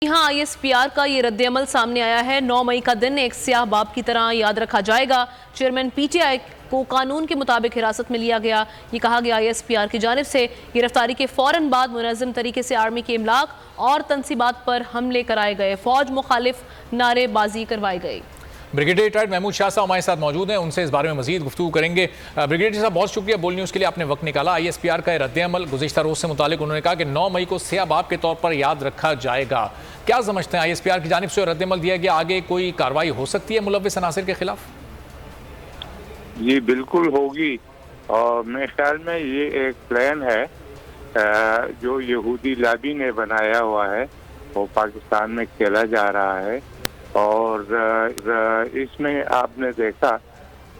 यहाँ ISPR का ये रद्द-ए-अमल सामने आया है। 9 मई का दिन एक स्याह बाब की तरह याद रखा जाएगा। चेयरमैन PTI को कानून के मुताबिक हिरासत में लिया गया। ये कहा गया ISPR की जानिब से गिरफ्तारी के फौरन बाद मुनज़्ज़म तरीके से आर्मी के इमलाक और तनसीबात पर हमले कराए गए, फौज मुखालिफ नारेबाजी करवाई गई। ब्रिगेडियर रिटायर्ड महमूद शाह साहब हमारे साथ मौजूद हैं, उनसे इस बारे में मजीद गुफ्तगू करेंगे। ब्रिगेडियर साहब, बहुत शुक्रिया बोल न्यूज़ के लिए, आपने वक्त निकाला। ISPR का रद्द-ए-अमल गुज़िश्ता रोज़ से मुतालिक उन्होंने कहा कि 9 मई को स्याह बाब के तौर पर याद रखा जाएगा। क्या समझते हैं, ISPR की जानिब से रद्द-ए-अमल दिया गया, आगे कोई कार्रवाई हो सकती है मुलव्विस अनासिर के खिलाफ? जी बिल्कुल होगी, और मेरे ख्याल में ये एक प्लान है जो यहूदी लाबी ने बनाया हुआ है, वो पाकिस्तान में खेला जा रहा है। और इसमें आपने देखा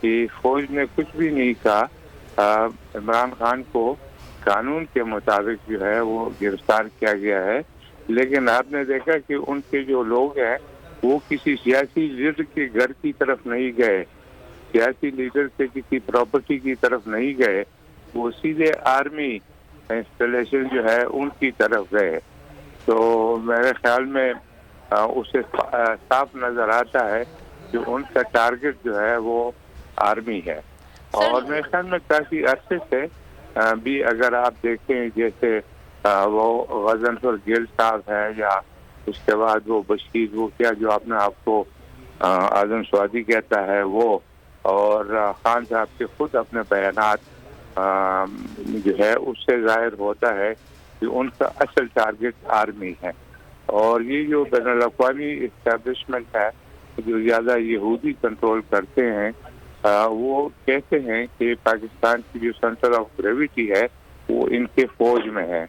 कि फौज ने कुछ भी नहीं कहा। इमरान खान को कानून के मुताबिक जो है वो गिरफ्तार किया गया है, लेकिन आपने देखा कि उनके जो लोग हैं वो किसी सियासी लीडर के घर की तरफ नहीं गए, सियासी लीडर के किसी प्रॉपर्टी की तरफ नहीं गए, वो सीधे आर्मी इंस्टॉलेशन जो है उनकी तरफ गए। तो मेरे ख्याल में उसे साफ नजर आता है कि उनका टारगेट जो है वो आर्मी है। और मेरे ख्याल में काफी अरसे से भी अगर आप देखें, जैसे वो गजनफर गिल साहब है, या उसके बाद वो बशीर, वो क्या जो अपने आपको आजम स्वादी कहता है वो, और खान साहब के खुद अपने बयानात जो है उससे जाहिर होता है कि उनका असल टारगेट आर्मी है। और ये जो बैनुल अक़वामी इस्टेब्लिशमेंट है जो ज़्यादा यहूदी कंट्रोल करते हैं, वो कहते हैं कि पाकिस्तान की जो सेंटर ऑफ ग्रेविटी है वो इनके फौज में है।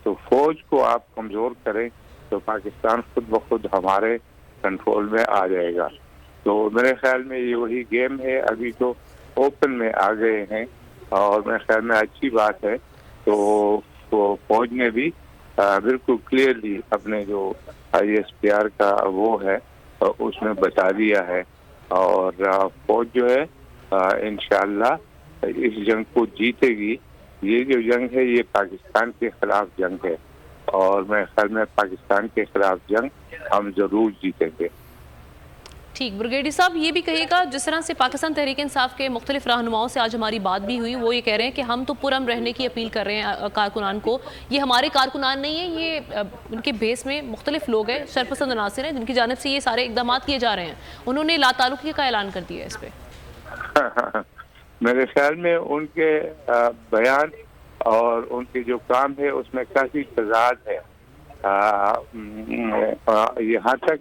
तो फौज को आप कमज़ोर करें तो पाकिस्तान खुद ब खुद हमारे कंट्रोल में आ जाएगा। तो मेरे ख्याल में ये वही गेम है, अभी तो ओपन में आ गए हैं, और मेरे ख्याल में अच्छी बात है। तो फौज ने भी बिल्कुल क्लियरली अपने जो ISPR का वो है उसमें बता दिया है, और फौज जो है इंशाअल्लाह इस जंग को जीतेगी। ये जो जंग है ये पाकिस्तान के खिलाफ जंग है, और मेरे ख्याल में पाकिस्तान के खिलाफ जंग हम जरूर जीतेंगे। ठीक, ब्रिगेडियर साहब ये भी कहिएगा, जिस तरह से पाकिस्तान तहरीक इंसाफ के मुख्तलिफ रहनुमाओं से आज हमारी बात भी हुई, वो ये कह रहे हैं कि हम तो पुरअमन रहने की अपील कर रहे हैं कारकुनान को। ये हमारे कारकुनान नहीं है, ये उनके बेस में मुख्तलिफ लोग हैं, शरपसंद अनासिर हैं, जिनकी जानिब से ये सारे इकदाम किए जा रहे हैं। उन्होंने लाताल्लुकी का ऐलान कर दिया है इस पर। मेरे ख्याल में उनके बयान और उनके जो काम है उसमें काफ़ी तजाद है। यहाँ तक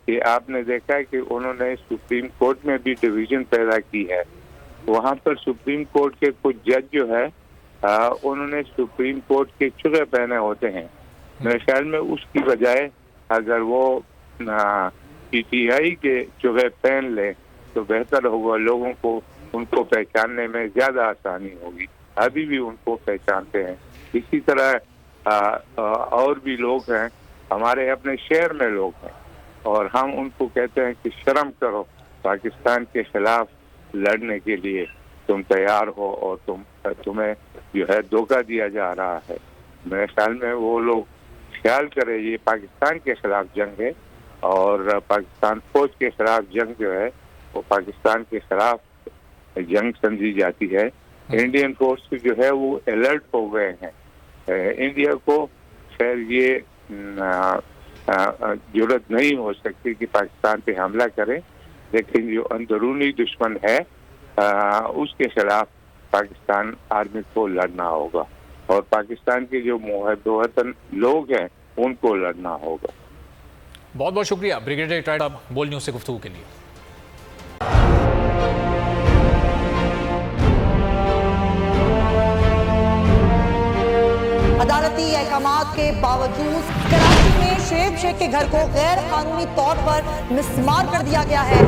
कि आपने देखा है कि उन्होंने सुप्रीम कोर्ट में भी डिवीजन पैदा की है। वहाँ पर सुप्रीम कोर्ट के कुछ जज जो है उन्होंने सुप्रीम कोर्ट के चुगे पहने होते हैं। मेरे ख्याल में उसकी बजाय अगर वो PTI के चुगे पहन ले तो बेहतर होगा, लोगों को उनको पहचानने में ज़्यादा आसानी होगी। अभी भी उनको पहचानते हैं। इसी तरह और भी लोग हैं, हमारे अपने शहर में लोग हैं, और हम उनको कहते हैं कि शर्म करो, पाकिस्तान के खिलाफ लड़ने के लिए तुम तैयार हो, और तुम्हें जो है धोखा दिया जा रहा है। मेरे ख्याल में वो लोग ख्याल करें, ये पाकिस्तान के खिलाफ जंग है, और पाकिस्तान फौज के खिलाफ जंग जो है वो पाकिस्तान के खिलाफ जंग समझी जाती है। इंडियन फोर्स जो है वो अलर्ट हो गए हैं। इंडिया को खैर ये जरूरत नहीं हो सकती कि पाकिस्तान पे हमला करें, लेकिन जो अंदरूनी दुश्मन है उसके खिलाफ पाकिस्तान आर्मी को लड़ना होगा, और पाकिस्तान के जो मुहब्ब वतन लोग हैं उनको लड़ना होगा। बहुत बहुत शुक्रिया ब्रिगेडियर रिटायर्ड साहब बोल न्यूज़ से गुफ्तगू के लिए। अदालती अहकामात के बावजूद कराची में शुएब शेख के घर को गैर कानूनी तौर पर मिसमार कर दिया गया है।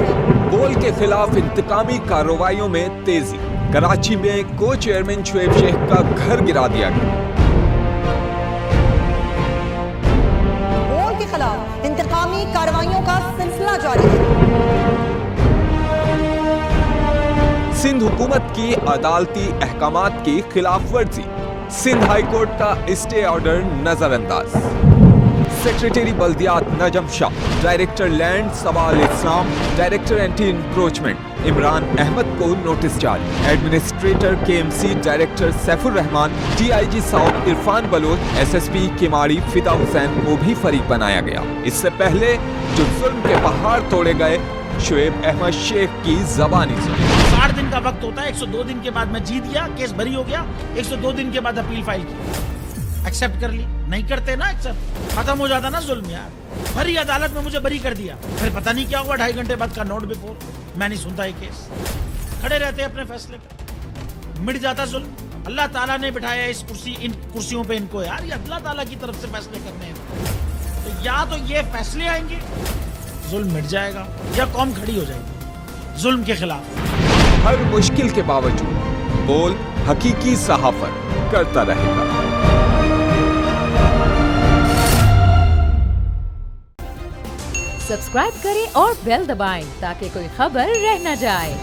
बोल के खिलाफ इंतकामी कार्रवाइयों में तेजी। कराची में को चेयरमैन शुएब शेख का घर गिरा दिया गया। बोल के खिलाफ इंतकामी कार्रवाइयों का सिलसिला जारी है। सिंध हुकूमत की अदालती अहकामात की खिलाफ वर्जी। सिंध हाई कोर्ट का स्टे ऑर्डर नजरअंदाज। सेक्रेटरी बल्दियात Najam Shah, director land Sawal Islam, director anti encroachment Imran Ahmad को नोटिस जारी, administrator KMC director Saifur Rahman, DIG south Irfan Baloch, SSP Keamari Fida Hussain को भी फरीक बनाया गया। इससे पहले जो जुल्म के पहाड़ तोड़े गए, शुएब अहमद शेख की जबानी सुनी। 60 दिन का वक्त होता है, 102 दिन के बाद मैं जीत गया, केस बरी हो गया, 102 दिन के बाद अपील फाइल की, एक्सेप्ट कर ली। नहीं करते ना एक्सेप्ट, खत्म हो जाता ना जुल्म यार। भरी अदालत में मुझे बरी कर दिया, फिर पता नहीं क्या हुआ, 2.5 घंटे बाद का नोट बिफोर, मैं नहीं सुनता ये केस, खड़े रहते अपने फैसले पे, मिट जाता जुल्म। अल्लाह ताला ने बिठाया इस कुर्सी, इन कुर्सियों पे इनको यार, ये अल्लाह ताला की तरफ से फैसले करने हैं। तो या तो ये फैसले आएंगे, जुल्म मिट जाएगा, या कौम खड़ी हो जाएगी जुल्म के खिलाफ। हर मुश्किल के बावजूद बोल हकीकी सहाफत करता रहेगा। सब्सक्राइब करें और बेल दबाएं ताकि कोई खबर रह न जाए।